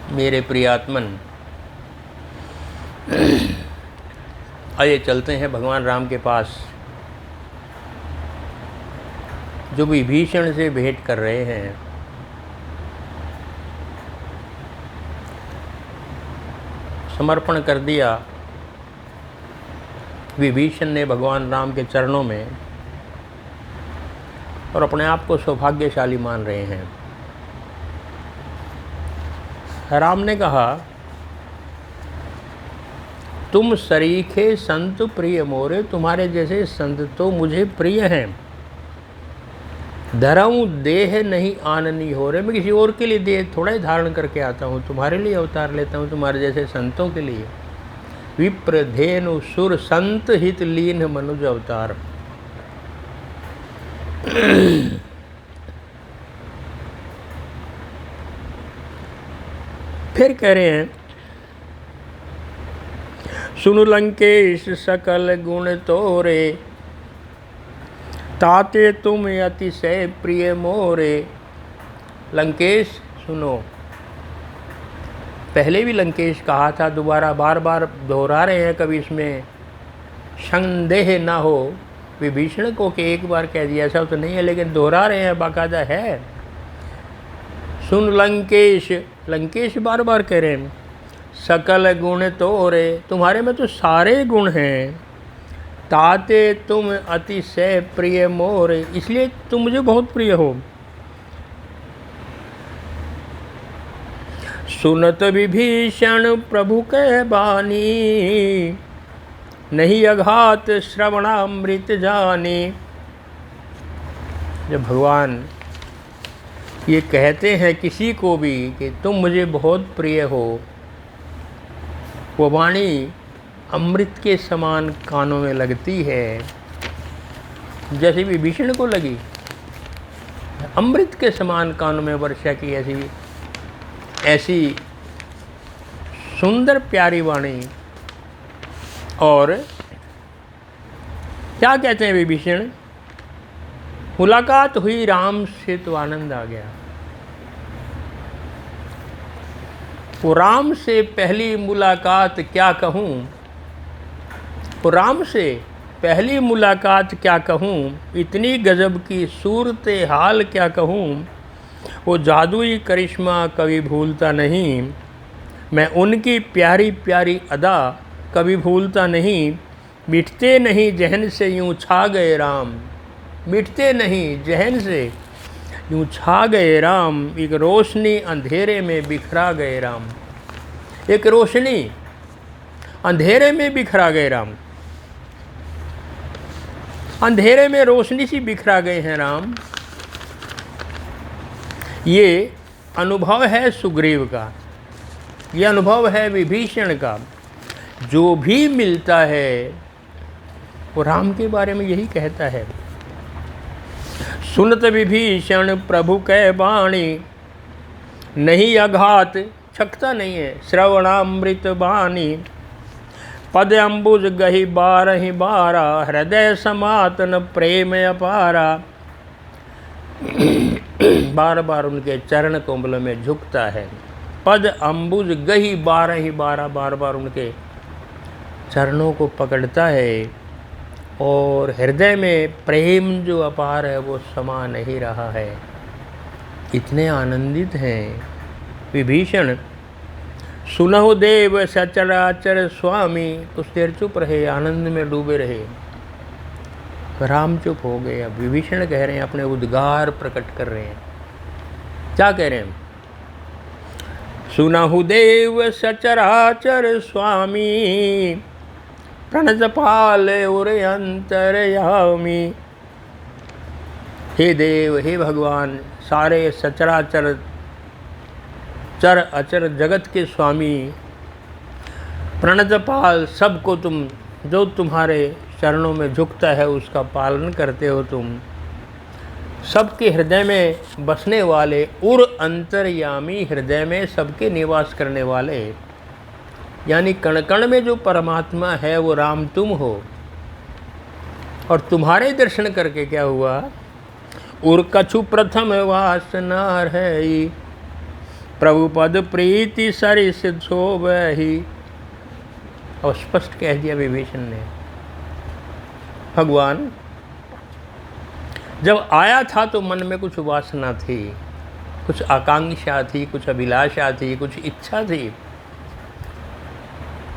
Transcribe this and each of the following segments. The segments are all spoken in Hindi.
मेरे प्रियात्मन, आइए चलते हैं भगवान राम के पास, जो विभीषण से भेंट कर रहे हैं। समर्पण कर दिया विभीषण ने भगवान राम के चरणों में और अपने आप को सौभाग्यशाली मान रहे हैं। राम ने कहा, तुम सरीखे संत प्रिय मोरे, तुम्हारे जैसे संत तो मुझे प्रिय हैं। धरऊँ देह नहीं आननी हो रहे, मैं किसी और के लिए देह थोड़ा ही धारण करके आता हूँ, तुम्हारे लिए अवतार लेता हूँ, तुम्हारे जैसे संतों के लिए। विप्र धेनु सुर संत हित लीन मनुज अवतार। फिर कह रहे हैं, सुनु लंकेश सकल गुण तोरे, ताते तुम अतिशय प्रिय मोरे। लंकेश सुनो, पहले भी लंकेश कहा था, दोबारा बार बार दोहरा रहे हैं, कभी इसमें संदेह ना हो विभीषण को कि एक बार कह दिया, ऐसा तो नहीं है, लेकिन दोहरा रहे हैं, बाकायदा है। सुन लंकेश, लंकेश बार बार कह रहे हैं, सकल गुण तोरे, तुम्हारे में तो सारे गुण हैं। ताते तुम अतिशय प्रिय मोरे, इसलिए तुम मुझे बहुत प्रिय हो। सुनत विभीषण प्रभु कह बानी, नहीं अघात श्रवणामृत जानी। जब भगवान ये कहते हैं किसी को भी कि तुम मुझे बहुत प्रिय हो, वो वाणी अमृत के समान कानों में लगती है, जैसे विभीषण को लगी। अमृत के समान कानों में वर्षा की ऐसी सुंदर प्यारी वाणी। और क्या कहते हैं विभीषण, मुलाकात हुई राम से तो आनंद आ गया। वो राम से पहली मुलाकात क्या कहूँ, वो राम से पहली मुलाकात क्या कहूँ, इतनी गजब की सूरत हाल क्या कहूँ। वो जादुई करिश्मा कभी भूलता नहीं, मैं उनकी प्यारी प्यारी अदा कभी भूलता नहीं। मिटते नहीं जहन से यूँ छा गए राम, मिटते नहीं जहन से यूँ छा गए राम। एक रोशनी अंधेरे में बिखरा गए राम, एक रोशनी अंधेरे में बिखरा गए राम। अंधेरे में रोशनी सी बिखरा गए हैं राम। ये अनुभव है सुग्रीव का, ये अनुभव है विभीषण का। जो भी मिलता है वो राम के बारे में यही कहता है। सुनत विभीषण प्रभु कै बाणी, नहीं अघात, छकता नहीं है, श्रवणामृत बानी। पद अम्बुज गही बारहि बारा, हृदय समातन प्रेम अपारा। बार बार उनके चरण कमल में झुकता है। पद अम्बुज गही बारहि बारा, बार बार उनके चरणों को पकड़ता है। और हृदय में प्रेम जो अपार है वो समा नहीं रहा है। इतने आनंदित हैं विभीषण। सुनहु देव सचराचर स्वामी, कुछ देर चुप रहे, आनंद में डूबे रहे। राम चुप हो गए। अब विभीषण कह रहे हैं, अपने उद्गार प्रकट कर रहे हैं। क्या कह रहे हैं? सुनहु देव सचराचर स्वामी, प्रणतपाल उर अंतरयामी। हे देव, हे भगवान, सारे सचराचर चर अचर जगत के स्वामी, प्रणतपाल, सबको तुम, जो तुम्हारे चरणों में झुकता है उसका पालन करते हो तुम। सबके हृदय में बसने वाले, उर अंतर्यामी, हृदय में सबके निवास करने वाले, यानी कण कण में जो परमात्मा है वो राम तुम हो। और तुम्हारे दर्शन करके क्या हुआ? उर कछु प्रथम वासना है, प्रभु पद प्रीति सरिस शोभहि। और स्पष्ट कह दिया विभीषण ने, भगवान जब आया था तो मन में कुछ वासना थी, कुछ आकांक्षा थी, कुछ अभिलाषा थी, कुछ इच्छा थी।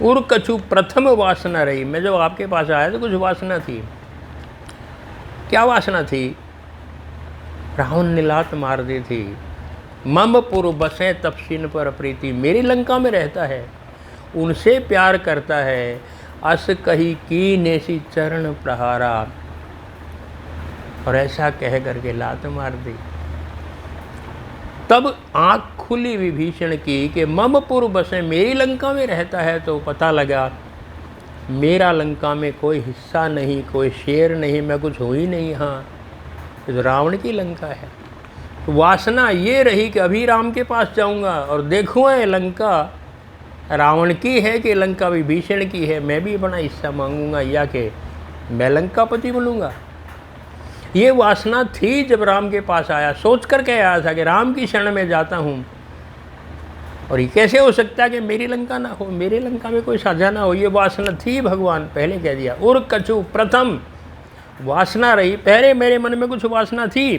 उर कछु प्रथम वासना रही। मैं जब आपके पास आया तो कुछ वासना थी। क्या वासना थी? रावण ने लात मार दी थी। मम पुर बसे तपसीन पर प्रीति। मेरी लंका में रहता है, उनसे प्यार करता है। अस कही की नेसी चरण प्रहारा। और ऐसा कह करके लात मार दी। तब आँख खुली विभीषण की कि ममपुर बसे, मेरी लंका में रहता है। तो पता लगा मेरा लंका में कोई हिस्सा नहीं, कोई शेर नहीं, मैं कुछ हूँ ही नहीं यहाँ। तो रावण की लंका है। तो वासना ये रही कि अभी राम के पास जाऊँगा और देखूँगा ये लंका रावण की है कि लंका विभीषण की है। मैं भी अपना हिस्सा मांगूंगा या कि मैं लंकापति बनूंगा। ये वासना थी जब राम के पास आया। सोच कर के आया था कि राम की शरण में जाता हूँ और ये कैसे हो सकता है कि मेरी लंका ना हो, मेरी लंका में कोई साझा ना हो। ये वासना थी भगवान, पहले कह दिया। उर कछु प्रथम वासना रही, पहले मेरे मन में कुछ वासना थी।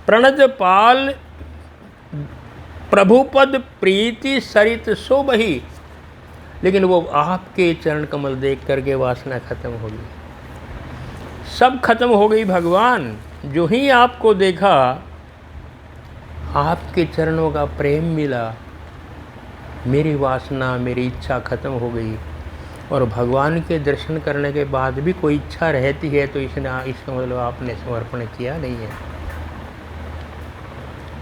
प्रणत पाल प्रभुपद प्रीति सरित शोभहि। लेकिन वो आपके चरण कमल देख करके वासना खत्म हो गई, सब खत्म हो गई भगवान। जो ही आपको देखा, आपके चरणों का प्रेम मिला, मेरी वासना, मेरी इच्छा खत्म हो गई। और भगवान के दर्शन करने के बाद भी कोई इच्छा रहती है तो इसका मतलब आपने समर्पण किया नहीं है।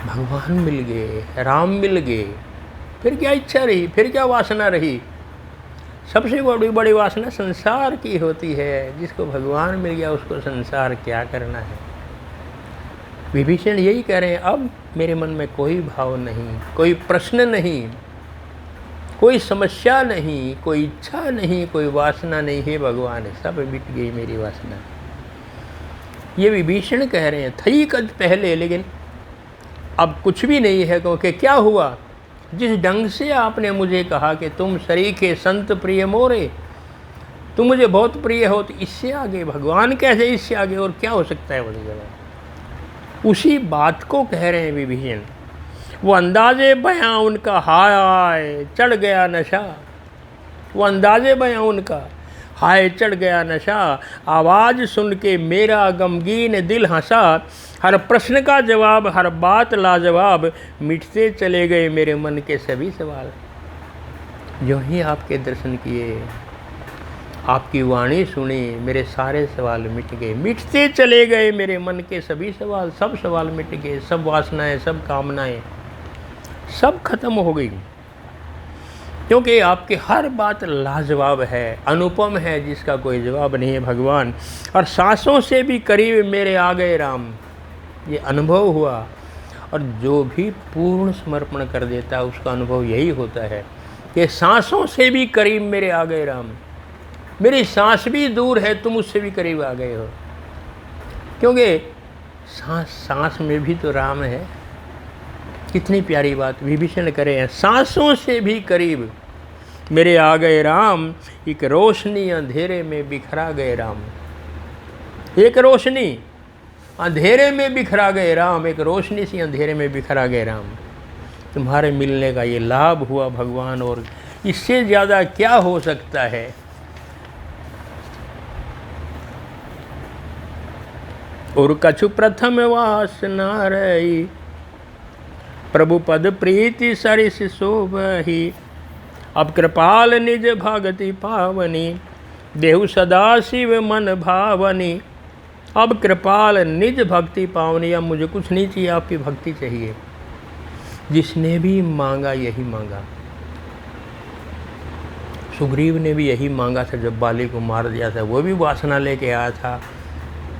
भगवान मिल गए, राम मिल गए, फिर क्या इच्छा रही, फिर क्या वासना रही? सबसे बड़ी वासना संसार की होती है। जिसको भगवान मिल गया उसको संसार क्या करना है। विभीषण यही कह रहे हैं, अब मेरे मन में कोई भाव नहीं, कोई प्रश्न नहीं, कोई समस्या नहीं, कोई इच्छा नहीं, कोई वासना नहीं है भगवान। सब मिट गई मेरी वासना। ये विभीषण कह रहे हैं, थी कद पहले, लेकिन अब कुछ भी नहीं है। क्योंकि क्या हुआ? जिस ढंग से आपने मुझे कहा कि तुम सरीखे संत प्रिय मोरे, तुम मुझे बहुत प्रिय हो, तो इससे आगे भगवान कैसे, इससे आगे और क्या हो सकता है? बोले जवाब उसी बात को कह रहे हैं विभीषण। वो अंदाजे बयां उनका हाय चढ़ गया नशा। वो अंदाजे बयां उनका हाय चढ़ गया नशा। आवाज़ सुन के मेरा गमगीन दिल हंसा। हर प्रश्न का जवाब, हर बात लाजवाब। मिटते चले गए मेरे मन के सभी सवाल। जो ही आपके दर्शन किए, आपकी वाणी सुनी, मेरे सारे सवाल मिट गए। मिटते चले गए मेरे मन के सभी सवाल। सब सवाल मिट गए, सब वासनाएं, सब कामनाएं सब खत्म हो गई। क्योंकि आपकी हर बात लाजवाब है, अनुपम है, जिसका कोई जवाब नहीं है भगवान। और सांसों से भी करीब मेरे आ गए राम। ये अनुभव हुआ। और जो भी पूर्ण समर्पण कर देता है उसका अनुभव यही होता है कि सांसों से भी करीब मेरे आ गए राम। मेरी सांस भी दूर है, तुम उससे भी करीब आ गए हो। क्योंकि सांस में भी तो राम है। कितनी प्यारी बात विभीषण करे हैं, सांसों से भी करीब मेरे आ गए राम। एक रोशनी अंधेरे में बिखरा गए राम। एक रोशनी अंधेरे में बिखरा गए राम। एक रोशनी सी अंधेरे में बिखरा गए राम। तुम्हारे मिलने का ये लाभ हुआ भगवान, और इससे ज़्यादा क्या हो सकता है। और कछु प्रथम वासना रही, प्रभु पद प्रीति सरिस शोभहि। अब कृपाल निज भगति पावनी, देहु सदा शिव मन भावनी। अब कृपाल निज भक्ति पावनी। अब मुझे कुछ नहीं चाहिए, आपकी भक्ति चाहिए। जिसने भी मांगा यही मांगा। सुग्रीव ने भी यही मांगा था जब बाली को मार दिया था। वो भी वासना लेके आया था,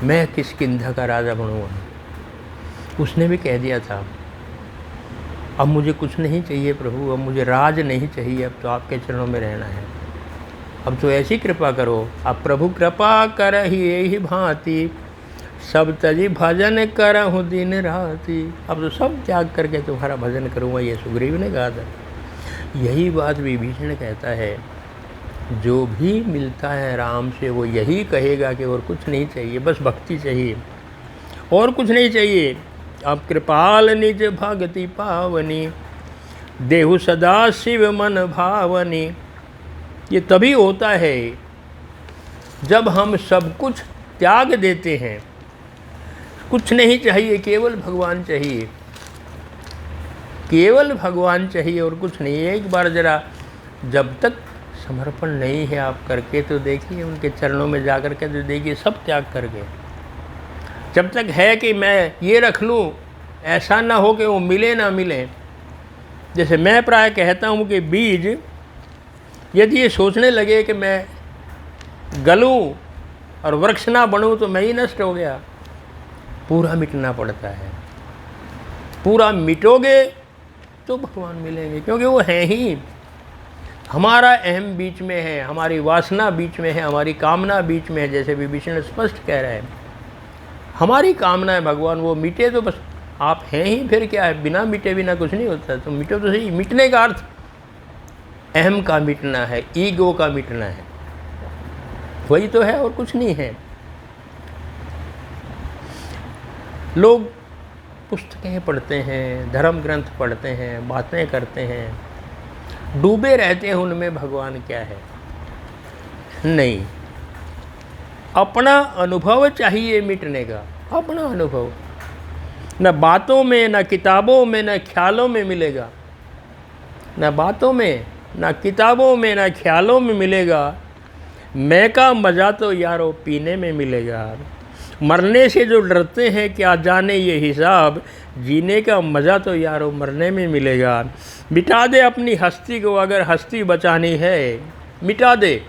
मैं किष्किंधा का राजा बनूंगा। उसने भी कह दिया था, अब मुझे कुछ नहीं चाहिए प्रभु, अब मुझे राज नहीं चाहिए, अब तो आपके चरणों में रहना है। अब तो ऐसी कृपा करो। अब प्रभु कृपा कर ही यही भांति, सब तजी भजन करहूँ दिन राति, अब तो सब त्याग करके तुम्हारा भजन करूँगा, ये सुग्रीव ने कहा था। यही बात विभीषण कहता है, जो भी मिलता है राम से वो यही कहेगा कि और कुछ नहीं चाहिए, बस भक्ति चाहिए, और कुछ नहीं चाहिए। अब कृपाल निज भक्ति पावनी, देहु सदा शिव मन भावनी। ये तभी होता है जब हम सब कुछ त्याग देते हैं, कुछ नहीं चाहिए, केवल भगवान चाहिए, केवल भगवान चाहिए और कुछ नहीं। एक बार जरा जब तक समर्पण नहीं है आप करके तो देखिए, उनके चरणों में जा कर के तो देखिए, सब त्याग करके। जब तक है कि मैं ये रख लूँ, ऐसा ना हो कि वो मिले ना मिले। जैसे मैं प्राय कहता हूँ कि बीज यदि ये सोचने लगे कि मैं गलूँ और वृक्ष ना बनूँ तो मैं ही नष्ट हो गया, पूरा मिटना पड़ता है। पूरा मिटोगे तो भगवान मिलेंगे, क्योंकि वो हैं ही। हमारा अहम बीच में है, हमारी वासना बीच में है, हमारी कामना बीच में है। जैसे विभीषण स्पष्ट कह रहे हैं, हमारी कामना है भगवान वो मिटे तो बस आप हैं ही, फिर क्या है, बिना मिटे बिना कुछ नहीं होता। तो मिटो तो सही। मिटने का अर्थ अहम का मिटना है, ईगो का मिटना है, वही तो है और कुछ नहीं है। लोग पुस्तकें पढ़ते हैं, धर्म ग्रंथ पढ़ते हैं, बातें करते हैं, डूबे रहते हैं उनमें भगवान क्या है। नहीं, अपना अनुभव चाहिए मिटने का, अपना अनुभव। न बातों में, न किताबों में, न ख्यालों में मिलेगा। न बातों में, न किताबों में, न ख्यालों में मिलेगा। मैं का मज़ा तो यारो पीने में मिलेगा। मरने से जो डरते हैं क्या जाने ये हिसाब, जीने का मज़ा तो यारो मरने में मिलेगा। मिटा दे अपनी हस्ती को अगर हस्ती बचानी है, मिटा दे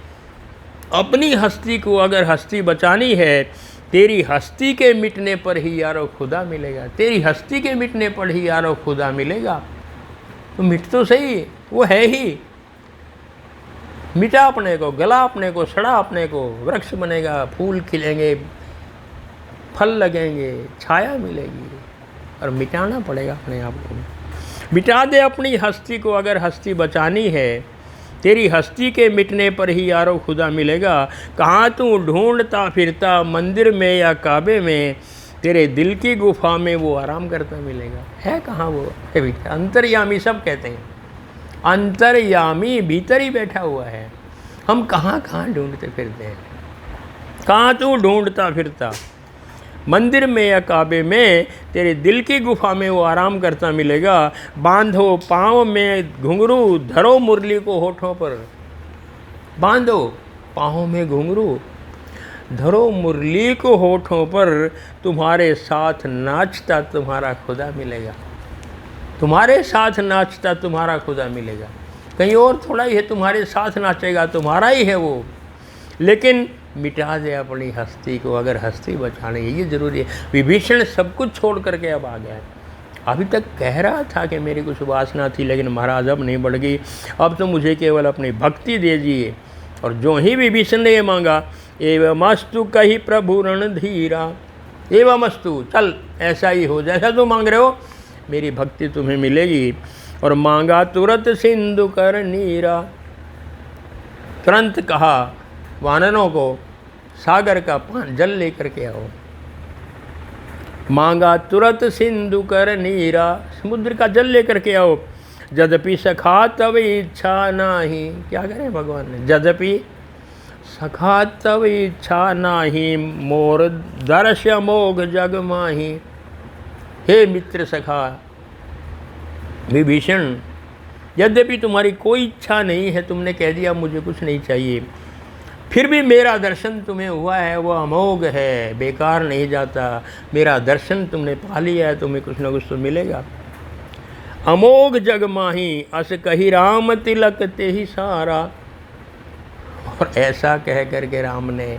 अपनी हस्ती को अगर हस्ती बचानी है। तेरी हस्ती के मिटने पर ही यारो खुदा मिलेगा, तेरी हस्ती के मिटने पर ही यारो खुदा मिलेगा। तो मिट तो सही, वो है ही। मिटा अपने को, गला अपने को, सड़ा अपने को, वृक्ष बनेगा, फूल खिलेंगे, फल लगेंगे, छाया मिलेगी, और मिटाना पड़ेगा अपने आप को। मिटा दे अपनी हस्ती को अगर हस्ती बचानी है। तेरी हस्ती के मिटने पर ही यारो खुदा मिलेगा। कहाँ तू ढूंढता फिरता मंदिर में या काबे में, तेरे दिल की गुफा में वो आराम करता मिलेगा। है कहाँ वो? है अंतर्यामी। सब कहते हैं अंतर्यामी भीतर ही बैठा हुआ है। हम कहाँ कहाँ ढूंढते फिरते हैं। कहाँ तू ढूंढता फिरता मंदिर में या काबे में, तेरे दिल की गुफा में वो आराम करता मिलेगा। बांधो पाँव में घुंघरू, धरो मुरली को होठों पर। बांधो पाँव में घुंघरू, धरो मुरली को होठों पर, तुम्हारे साथ नाचता तुम्हारा खुदा मिलेगा। तुम्हारे साथ नाचता तुम्हारा खुदा मिलेगा। कहीं और थोड़ा ही है, तुम्हारे साथ नाचेगा, तुम्हारा ही है वो। लेकिन मिटा दे अपनी हस्ती को अगर हस्ती बचानी है, ये ज़रूरी है। विभीषण सब कुछ छोड़ करके अब आ गया है। अभी तक कह रहा था कि मेरी कुछ वासना थी, लेकिन महाराज अब नहीं बढ़ गई, अब तो मुझे केवल अपनी भक्ति दे दीजिए। और जो ही विभीषण ने ये मांगा, एवमस्तु कही प्रभु रणधीरा, एवमस्तु, चल ऐसा ही हो, जैसा तुम मांग रहे हो मेरी भक्ति तुम्हें मिलेगी। और मांगा तुरंत सिंधु कर नीरा, तुरंत कहा वानरों को सागर का जल लेकर के आओ। मांगा तुरंत सिंधु कर नीरा, समुद्र का जल लेकर के आओ। यद्यपि सखा तब इच्छा नाही, क्या करें भगवान ने, यद्यपि सखा तब इच्छा नाही, मोर दर्श मोघ जग माही। हे मित्र सखा विभीषण, यद्यपि तुम्हारी कोई इच्छा नहीं है, तुमने कह दिया मुझे कुछ नहीं चाहिए, फिर भी मेरा दर्शन तुम्हें हुआ है, वो अमोघ है, बेकार नहीं जाता। मेरा दर्शन तुमने पा लिया है, तुम्हें कुछ ना कुछ तो मिलेगा। अमोघ जग माही, अस कही राम तिलक ते ही सारा। और ऐसा कह करके राम ने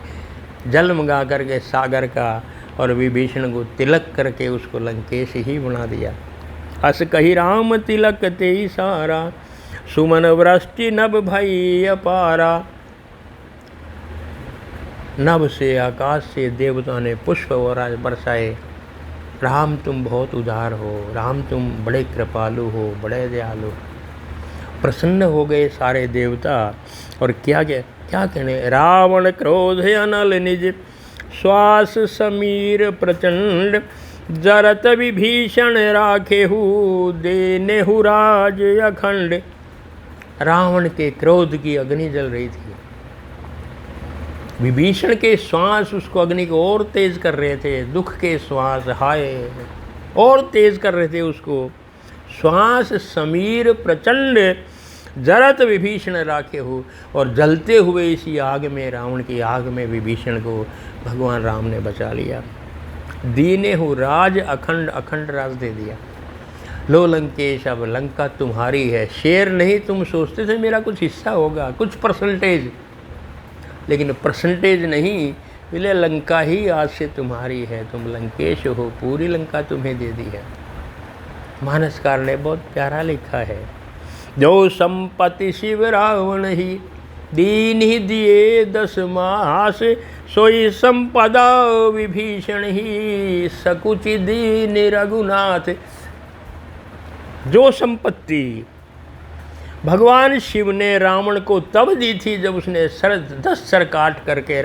जल मंगा करके सागर का और विभीषण को तिलक करके उसको लंकेश ही बना दिया। अस कही राम तिलक ते ही सारा, सुमन वृष्टि नभ भई अपारा। नभ से आकाश से देवताओं ने पुष्प और आज बरसाए। राम तुम बहुत उदार हो, राम तुम बड़े कृपालु हो, बड़े दयालु। प्रसन्न हो गए सारे देवता और क्या कहने, रावण क्रोध अनल निज श्वास समीर प्रचंड जरत विभीषण राखेहु देनेहु राज अखंड। रावण के क्रोध की अग्नि जल रही थी, विभीषण के श्वास उसको अग्नि को और तेज कर रहे थे, दुख के श्वास हाय और तेज कर रहे थे उसको। श्वास समीर प्रचंड जरत विभीषण राखे हो, और जलते हुए इसी आग में, रावण की आग में विभीषण को भगवान राम ने बचा लिया। दीने हो राज अखंड, अखंड राज दे दिया। लो लंकेश अब लंका तुम्हारी है। शेर नहीं, तुम सोचते थे मेरा कुछ हिस्सा होगा, कुछ परसेंटेज, लेकिन परसेंटेज नहीं, बोले लंका ही आज से तुम्हारी है, तुम लंकेश हो, पूरी लंका तुम्हें दे दी है। मानसकार ने बहुत प्यारा लिखा है, जो संपत्ति शिव रावण ही दीन ही दिए 10 मास, सोई संपदा विभीषण ही सकुचि दीन रघुनाथ। जो संपत्ति भगवान शिव ने रावण को तब दी थी जब उसने 10 सर काट करके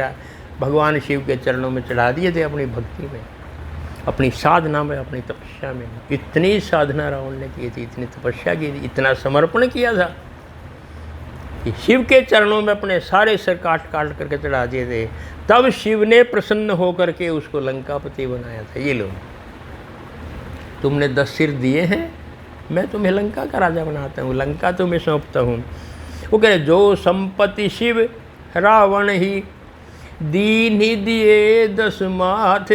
भगवान शिव के चरणों में चढ़ा दिए थे, अपनी भक्ति में, अपनी साधना में, अपनी तपस्या में। इतनी साधना रावण ने की थी, इतनी तपस्या की थी, इतना समर्पण किया था कि शिव के चरणों में अपने सारे सर काट करके चढ़ा दिए थे। तब शिव ने प्रसन्न होकर के उसको लंकापति बनाया था। ये लो, तुमने 10 सिर दिए हैं, मैं तुम्हें लंका का राजा बनाता हूँ, लंका तुम्हें सौंपता हूँ। वो कह रहे, जो संपत्ति शिव रावण ही दीन ही दिए 10 माथ,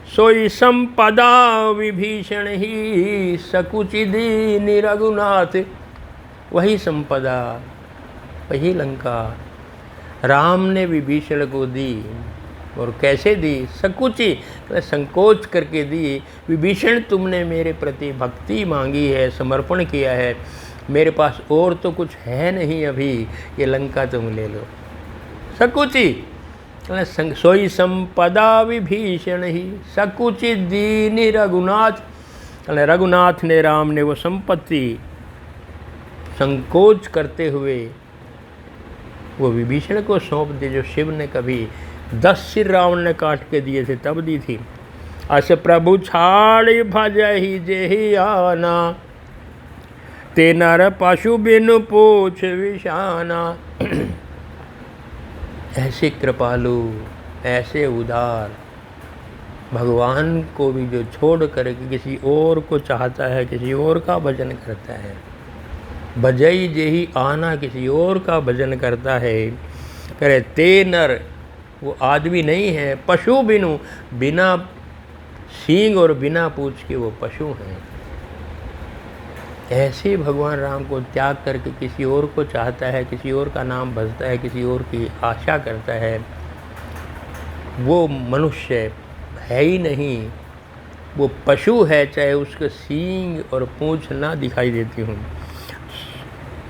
सोई संपदा विभीषण ही सकुचि दीन रघुनाथ। वही संपदा, वही लंका राम ने विभीषण को दी। और कैसे दी? सकुचि, संकोच करके दी। विभीषण, तुमने मेरे प्रति भक्ति मांगी है, समर्पण किया है, मेरे पास और तो कुछ है नहीं अभी, ये लंका तुम ले लो। सकुचि सोई संपदा विभीषण ही सकुचि दीन रघुनाथ। रघुनाथ ने, राम ने वो संपत्ति संकोच करते हुए वो विभीषण को सौंप दी, जो शिव ने कभी 10 सिर रावण ने काट के दिए थे तब दी थी। अस प्रभु छाड़ भजहि जेहि आना, ते नर पशु बिनु पूछ विषाना। ऐसे कृपालु, ऐसे उदार भगवान को भी जो छोड़ कर किसी और को चाहता है, किसी और का भजन करता है, भजई जेहि आना, किसी और का भजन करता है। करे ते नर, वो आदमी नहीं है, पशु बिनु, बिना सींग और बिना पूंछ के वो पशु हैं। ऐसे भगवान राम को त्याग करके किसी और को चाहता है, किसी और का नाम भजता है, किसी और की आशा करता है, वो मनुष्य है ही नहीं, वो पशु है, चाहे उसके सींग और पूंछ ना दिखाई देती हूँ।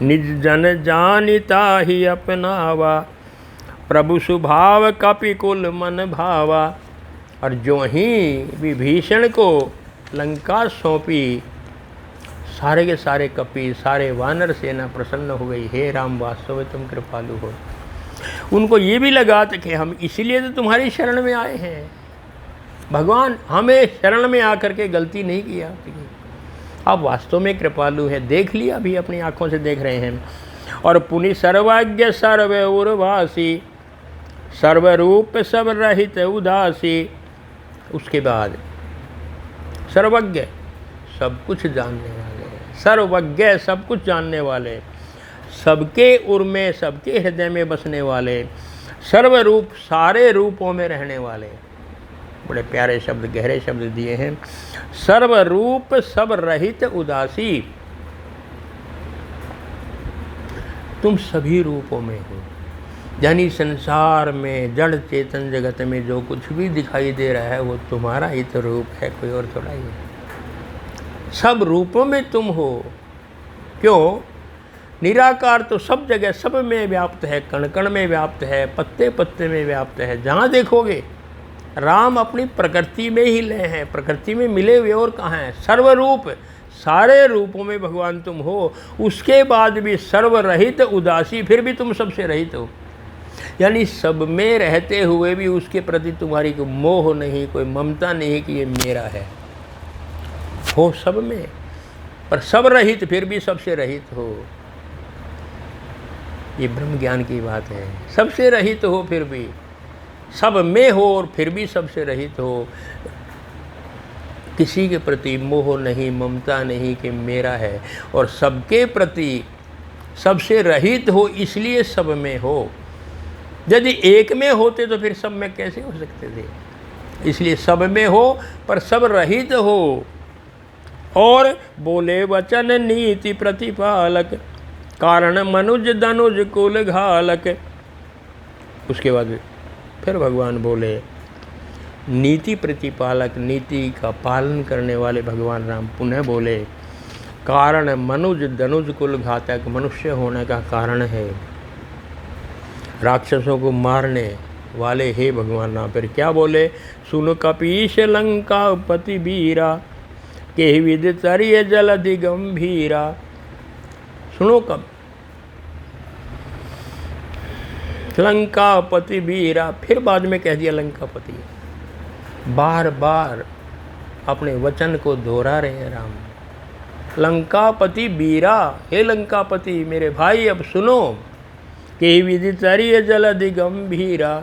निज जन जानिता ही अपनावा, प्रभु सुभाव कपिकुल मन भावा। और जो ही विभीषण को लंका सौंपी, सारे के सारे कपि, सारे वानर सेना प्रसन्न हो गई। हे राम, वास्तव में तुम कृपालु हो। उनको ये भी लगा था कि हम इसीलिए तो तुम्हारी शरण में आए हैं भगवान, हमें शरण में आकर के गलती नहीं किया, आप वास्तव में कृपालु है। देख लिया, अभी अपनी आंखों से देख रहे हैं। और पुनि सर्वज्ञ सर्व उर्वासी, सर्वरूप सब रहित उदासी। उसके बाद सर्वज्ञ, सब कुछ जानने वाले, सर्वज्ञ, सब कुछ जानने वाले, सबके उर में, सबके हृदय में बसने वाले, सर्वरूप, सारे रूपों में रहने वाले। बड़े प्यारे शब्द, गहरे शब्द दिए हैं। सर्वरूप सब रहित उदासी, तुम सभी रूपों में हो। यानी संसार में, जड़ चेतन जगत में जो कुछ भी दिखाई दे रहा है वो तुम्हारा ही तो रूप है, कोई और थोड़ा ही है। सब रूपों में तुम हो। क्यों? निराकार तो सब जगह, सब में व्याप्त है, कण कण में व्याप्त है, पत्ते पत्ते में व्याप्त है। जहाँ देखोगे राम अपनी प्रकृति में ही लय हैं, प्रकृति में मिले हुए और कहाँ हैं? सर्वरूप, सारे रूपों में भगवान तुम हो। उसके बाद भी सर्वरहित उदासी, फिर भी तुम सबसे रहित हो। यानी सब में रहते हुए भी उसके प्रति तुम्हारी कोई मोह नहीं, कोई ममता नहीं कि ये मेरा है। हो सब में, पर सब रहित, फिर भी सबसे रहित हो। ये ब्रह्म ज्ञान की बात है। सबसे रहित हो, फिर भी सब में हो और फिर भी सबसे रहित हो। किसी के प्रति मोह नहीं, ममता नहीं कि मेरा है, और सबके प्रति सबसे रहित हो, इसलिए सब में हो। यदि एक में होते तो फिर सब में कैसे हो सकते थे? इसलिए सब में हो पर सब रहित हो। और बोले वचन नीति प्रतिपालक, कारण मनुज दनुज कुल घालक। उसके बाद फिर भगवान बोले नीति प्रतिपालक, नीति का पालन करने वाले भगवान राम पुनः बोले कारण मनुज दनुज कुल घातक, मनुष्य होने का कारण है, राक्षसों को मारने वाले हे भगवान राम। फिर क्या बोले? सुन कपीश लंका पति बीरा, के विद तरिय जलधि गंभीरा। सुनो कब लंकापति बीरा, फिर बाद में कह दिया लंकापति। बार बार अपने वचन को दोहरा रहे हैं राम। लंकापति बीरा, हे लंकापति मेरे भाई अब सुनो कि विदितरिय जलधि गंभीरा।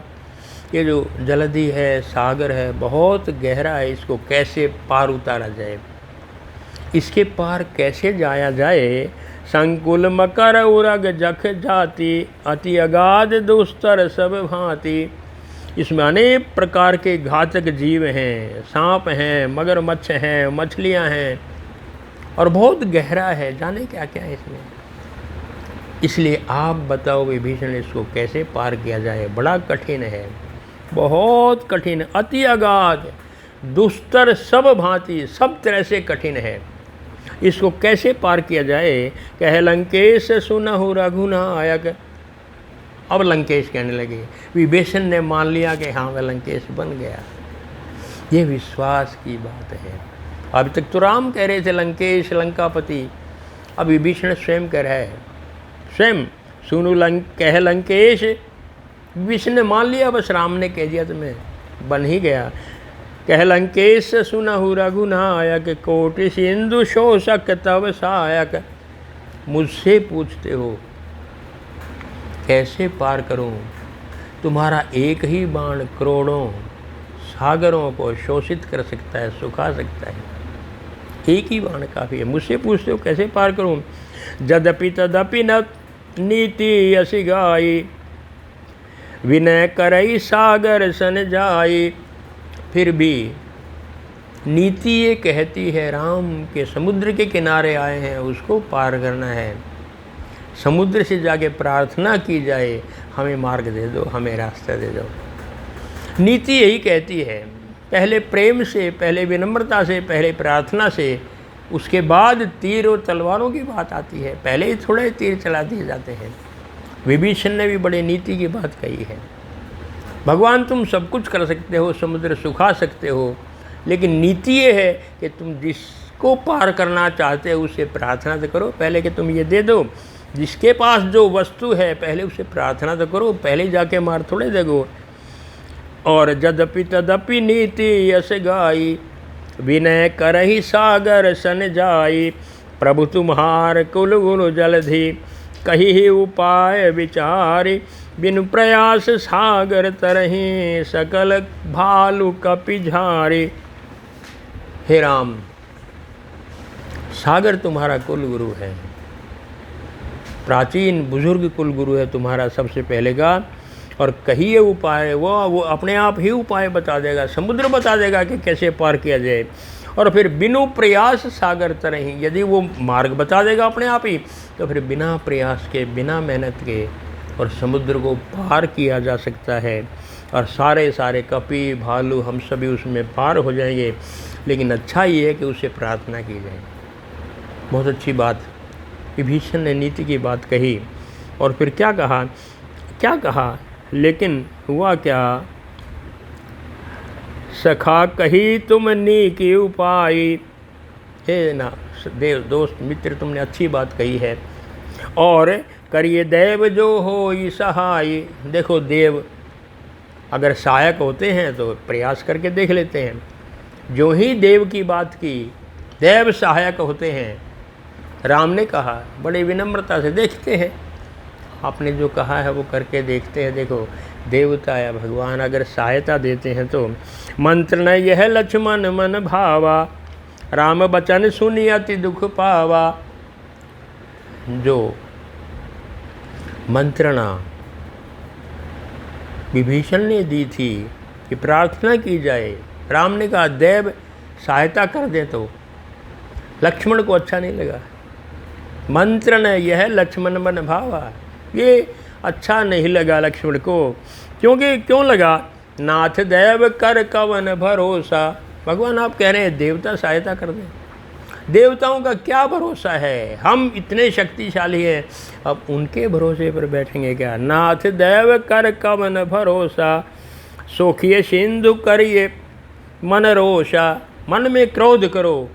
ये जो जलधि है, सागर है, बहुत गहरा है, इसको कैसे पार उतारा जाए, इसके पार कैसे जाया जाए? संकुल मकर उरग जख जाति, अति अगाध दुस्तर सब भांति। इसमें अनेक प्रकार के घातक जीव हैं, सांप हैं, मगरमच्छ हैं, मछलियां हैं, और बहुत गहरा है, जाने क्या क्या है इसमें। इसलिए आप बताओ विभीषण, इसको कैसे पार किया जाए? बड़ा कठिन है, बहुत कठिन, अति अगाध दुस्तर सब भांति, सब तरह से कठिन है। इसको कैसे पार किया जाए? कह लंकेश सुनहु रघुनायक। अब लंकेश कहने लगे, विभीषण ने मान लिया कि हाँ मैं लंकेश बन गया। ये विश्वास की बात है। अभी तक तो राम कह रहे थे लंकेश लंकापति, अब विभीषण स्वयं कह रहा है, स्वयं सुनु कह लंकेश। विभीषण ने मान लिया, बस राम ने कह दिया तो मैं बन ही गया। कह लंकेश सुनहु रघुनायक, कोटि सिंधु शोषक तब सहायक। मुझसे पूछते हो कैसे पार करूं? तुम्हारा एक ही बाण करोड़ों सागरों को शोषित कर सकता है, सुखा सकता है। एक ही बाण काफ़ी है। मुझसे पूछते हो कैसे पार करूं? यद्यपि तदपि न नीति यसी गाई, विनय करई सागर सन जाई। फिर भी नीति ये कहती है राम के समुद्र के किनारे आए हैं, उसको पार करना है। समुद्र से जाके प्रार्थना की जाए, हमें मार्ग दे दो, हमें रास्ता दे दो। नीति यही कहती है। पहले प्रेम से, पहले विनम्रता से, पहले प्रार्थना से, उसके बाद तीर और तलवारों की बात आती है। पहले ही थोड़े तीर चला दिए जाते हैं। विभीषण ने भी बड़े नीति की बात कही है। भगवान तुम सब कुछ कर सकते हो, समुद्र सुखा सकते हो, लेकिन नीति ये है कि तुम जिसको पार करना चाहते हो उससे प्रार्थना तो करो पहले कि तुम ये दे दो। जिसके पास जो वस्तु है पहले उससे प्रार्थना तो करो, पहले जाके मार थोड़े देगो। और यद्यपि तदपि नीति यश गाई, विनय करहि सागर सन जाई। प्रभु तुम्हार कुल गुण जलधि, कही ही उपाय विचारी। बिनु प्रयास सागर तरहि, सकल भालु कपि झारी। हे राम, सागर तुम्हारा कुल गुरु है, प्राचीन बुजुर्ग कुल गुरु है तुम्हारा सबसे पहले का। और कहिए उपाय, वो अपने आप ही उपाय बता देगा, समुद्र बता देगा कि कैसे पार किया जाए। और फिर बिनु प्रयास सागर तरहि, यदि वो मार्ग बता देगा अपने आप ही, तो फिर बिना प्रयास के, बिना मेहनत के और समुद्र को पार किया जा सकता है। और सारे कपि भालू हम सभी उसमें पार हो जाएंगे। लेकिन अच्छा ये है कि उससे प्रार्थना की जाए। बहुत अच्छी बात विभीषण ने नीति की बात कही और फिर क्या कहा, लेकिन हुआ क्या, सखा कही तुम नीकी उपाय। हे ना देव दोस्त मित्र, तुमने अच्छी बात कही है, और करिए देव जो हो सहाय। देखो देव अगर सहायक होते हैं तो प्रयास करके देख लेते हैं। जो ही देव की बात की, देव सहायक होते हैं। राम ने कहा बड़े विनम्रता से, देखते हैं आपने जो कहा है वो करके देखते हैं। देखो देवता या भगवान अगर सहायता देते हैं तो मंत्र न यह लक्ष्मण मन भावा, राम बचन सुनी अति दुख पावा। जो मंत्रणा विभीषण ने दी थी कि प्रार्थना की जाए, राम ने कहा देव सहायता कर दे, तो लक्ष्मण को अच्छा नहीं लगा। मंत्र न यह लक्ष्मण मन भावा, ये अच्छा नहीं लगा लक्ष्मण को। क्योंकि क्यों लगा, नाथ देव कर कवन भरोसा। भगवान आप कह रहे हैं देवता सहायता कर दें, देवताओं का क्या भरोसा है, हम इतने शक्तिशाली हैं, अब उनके भरोसे पर बैठेंगे क्या। नाथ देव कर कवन भरोसा, सोखिए सिंधु करिए मन रोषा। मन में क्रोध करो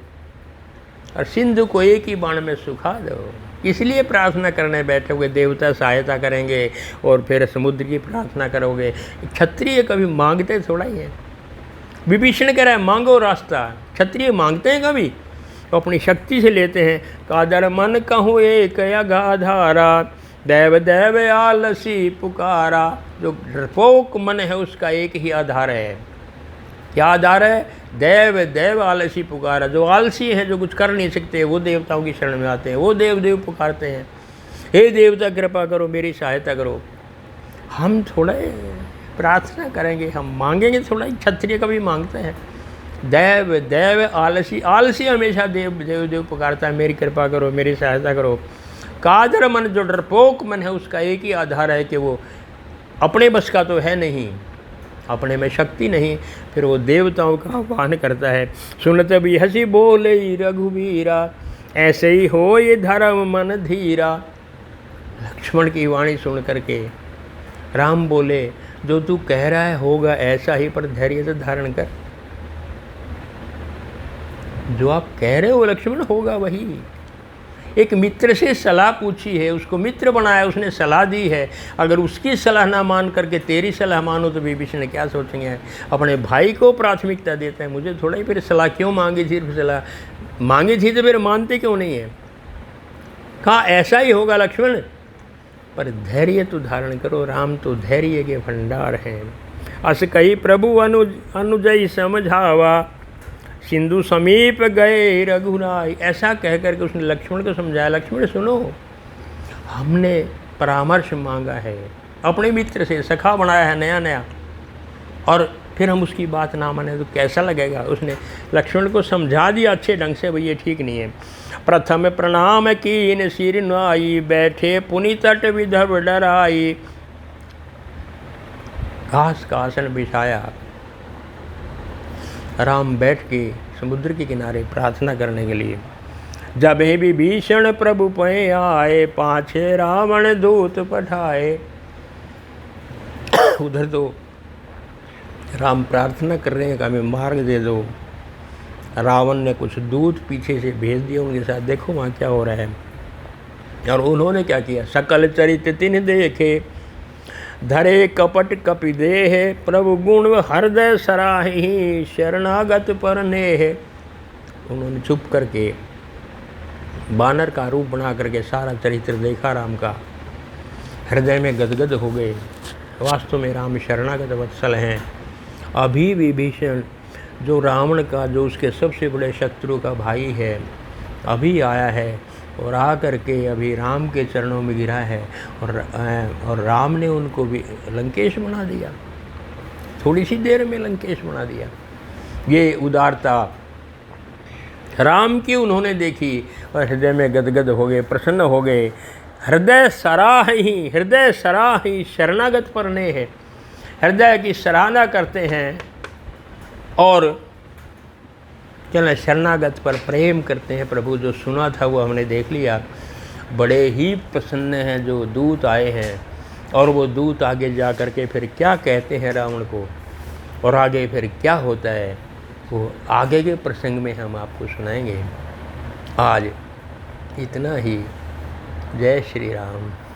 और सिंधु को एक ही बाण में सुखा दो। इसलिए प्रार्थना करने बैठोगे, देवता सहायता करेंगे और फिर समुद्र की प्रार्थना करोगे। क्षत्रिय कभी मांगते थोड़ा ही है। विभीषण कह रहा है मांगो रास्ता, क्षत्रिय मांगते हैं कभी, तो अपनी शक्ति से लेते हैं। कादर मन कहूँ एक अगाधारा, देव देव आलसी पुकारा। जो डरपोक मन है उसका एक ही आधार है। क्या आधार है, देव देव आलसी पुकारा। जो आलसी है, जो कुछ कर नहीं सकते, वो देवताओं की शरण में आते हैं, वो देव देव पुकारते हैं, हे देवता कृपा करो, मेरी सहायता करो। हम थोड़ा प्रार्थना करेंगे, हम मांगेंगे थोड़ा, क्षत्रिय कभी मांगते हैं। देव देव आलसी, आलसी हमेशा देव देव देव पुकारता है, मेरी कृपा करो, मेरी सहायता करो। कादर मन, जो डरपोक मन है उसका एक ही आधार है कि वो अपने बस का तो है नहीं, अपने में शक्ति नहीं, फिर वो देवताओं का आह्वान करता है। सुनत भी हंसी बोले रघुवीरा, ऐसे ही हो ये धर्म मन धीरा। लक्ष्मण की वाणी सुन करके राम बोले, जो तू कह रहा है होगा ऐसा ही, पर धैर्य से धारण कर। जो आप कह रहे हो लक्ष्मण होगा वही। एक मित्र से सलाह पूछी है, उसको मित्र बनाया, उसने सलाह दी है, अगर उसकी सलाह ना मान करके तेरी सलाह मानो तो विभीषण क्या सोचेंगे। अपने भाई को प्राथमिकता देता है, मुझे थोड़ा ही, फिर सलाह क्यों मांगी थी, फिर सलाह मांगी थी तो फिर मानते क्यों नहीं है। कहा ऐसा ही होगा लक्ष्मण, पर धैर्य तो धारण करो, राम तो धैर्य के भंडार हैं। अस कही प्रभु अनुजय समझावा, सिंधु समीप गए रघुराई। ऐसा कह करके उसने लक्ष्मण को समझाया, लक्ष्मण सुनो, हमने परामर्श मांगा है अपने मित्र से, सखा बनाया है नया नया, और फिर हम उसकी बात ना माने तो कैसा लगेगा। उसने लक्ष्मण को समझा दिया अच्छे ढंग से, भाई ये ठीक नहीं है। प्रथम प्रणाम कीन सिर नुआई, बैठे पुनि तट विधव डराई। घास का आसन बिछाया, राम बैठ के समुद्र के किनारे प्रार्थना करने के लिए। जब ही विभीषण प्रभु पै आए, पाछे रावण दूत पठाए। उधर तो राम प्रार्थना कर रहे हैं कि हमें मार्ग दे दो, रावण ने कुछ दूत पीछे से भेज दिए उनके साथ, देखो वहाँ क्या हो रहा है। और उन्होंने क्या किया, सकल चरित तिन्ह देखे, धरे कपट कपि देह, प्रभु गुण हृदय सराहि, शरणागत पर नेह। उन्होंने चुप करके बानर का रूप बना करके सारा चरित्र देखा राम का, हृदय में गदगद हो गए। वास्तव में राम शरणागत वत्सल हैं। अभी विभीषण जो रावण का, जो उसके सबसे बड़े शत्रु का भाई है, अभी आया है और आ करके अभी राम के चरणों में गिरा है, और राम ने उनको भी लंकेश बना दिया, थोड़ी सी देर में लंकेश बना दिया। ये उदारता राम की उन्होंने देखी और हृदय में गदगद हो गए, प्रसन्न हो गए। हृदय सराही शरणागत पर ने है, हृदय की सराहना करते हैं और चलो शरणागत पर प्रेम करते हैं। प्रभु जो सुना था वो हमने देख लिया, बड़े ही प्रसन्न हैं जो दूत आए हैं। और वो दूत आगे जा कर के फिर क्या कहते हैं रावण को, और आगे फिर क्या होता है, वो आगे के प्रसंग में हम आपको सुनाएंगे। आज इतना ही। जय श्री राम।